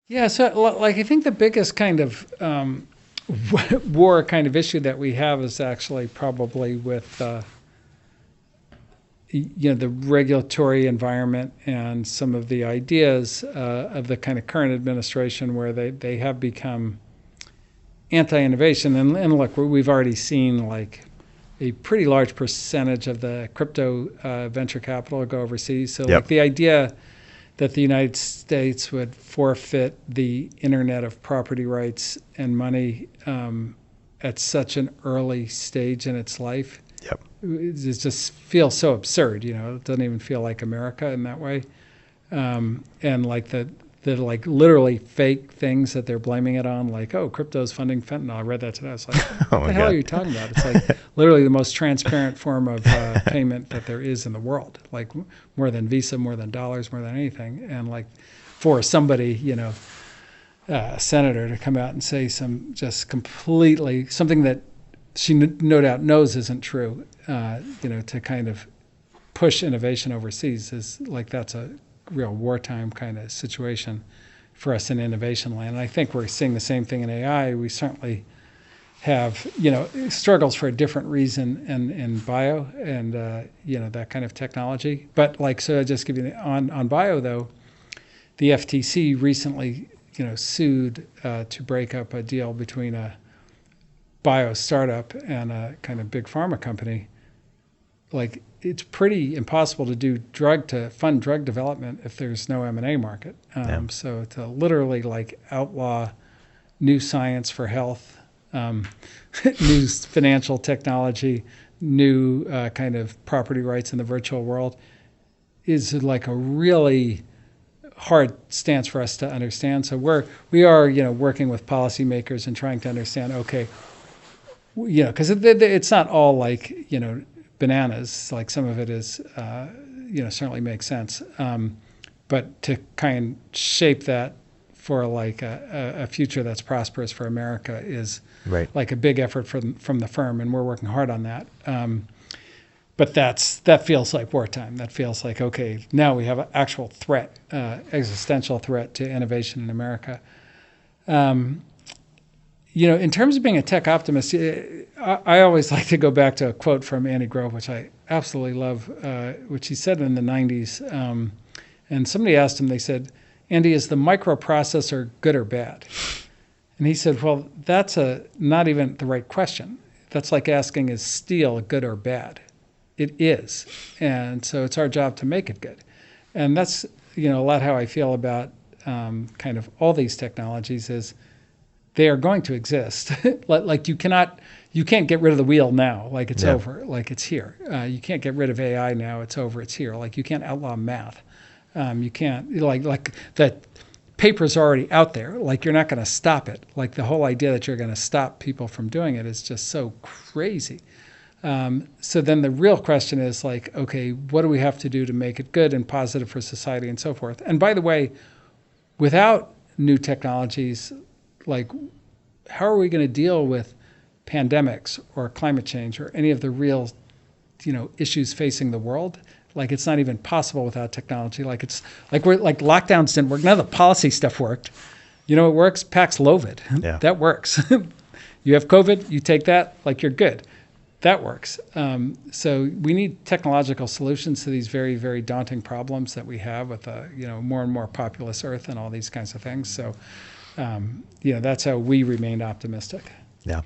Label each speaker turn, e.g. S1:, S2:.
S1: Yeah, so like I think the biggest kind of war kind of issue that we have is actually probably with the regulatory environment and some of the ideas of the kind of current administration where they have become anti-innovation. And look, we've already seen like a pretty large percentage of the crypto venture capital go overseas. So like the idea that the United States would forfeit the Internet of property rights and money at such an early stage in its life, it just feels so absurd. It doesn't even feel like America in that way. And like the like literally fake things that they're blaming it on, like, oh, crypto's funding fentanyl. I read that today. I was like, what the hell are you talking about? It's like literally the most transparent form of payment that there is in the world, like more than Visa, more than dollars, more than anything. And like for somebody, a senator to come out and say some just completely something that she no doubt knows isn't true, to kind of push innovation overseas is like that's a real wartime kind of situation for us in innovation land. And I think we're seeing the same thing in AI. We certainly have, struggles for a different reason in bio and, that kind of technology. But like, so I just give you on bio though, the FTC recently, sued to break up a deal between a bio startup and a kind of big pharma company. Like, it's pretty impossible to fund drug development if there's no M&A market. So to literally like outlaw new science for health, new financial technology, new kind of property rights in the virtual world is like a really hard stance for us to understand. So we are working with policymakers and trying to understand, okay, because it's not all like, bananas, like some of it is, certainly makes sense. But to kind of shape that for like a future that's prosperous for America is like a big effort from the firm, and we're working hard on that. But that feels like wartime. That feels like, okay, now we have an actual threat, existential threat to innovation in America. In terms of being a tech optimist, I always like to go back to a quote from Andy Grove, which I absolutely love, which he said in the 90s. And somebody asked him, they said, Andy, is the microprocessor good or bad? And he said, well, that's not even the right question. That's like asking, is steel good or bad? It is. And so it's our job to make it good. And that's, a lot how I feel about kind of all these technologies is, they are going to exist. Like you can't get rid of the wheel now. Like it's over. Like it's here. You can't get rid of AI now. It's over. It's here. Like you can't outlaw math. You can't like that. Paper's already out there. Like you're not going to stop it. Like the whole idea that you're going to stop people from doing it is just so crazy. So then the real question is like, okay, what do we have to do to make it good and positive for society and so forth? And by the way, without new technologies, like, how are we going to deal with pandemics or climate change or any of the real, issues facing the world? Like, it's not even possible without technology. Like, it's like lockdowns didn't work. None of the policy stuff worked. It works. Paxlovid. Yeah. That works. You have COVID, you take that, like you're good. That works. So we need technological solutions to these very, very daunting problems that we have with a, more and more populous Earth and all these kinds of things. So, that's how we remained optimistic.
S2: Yeah.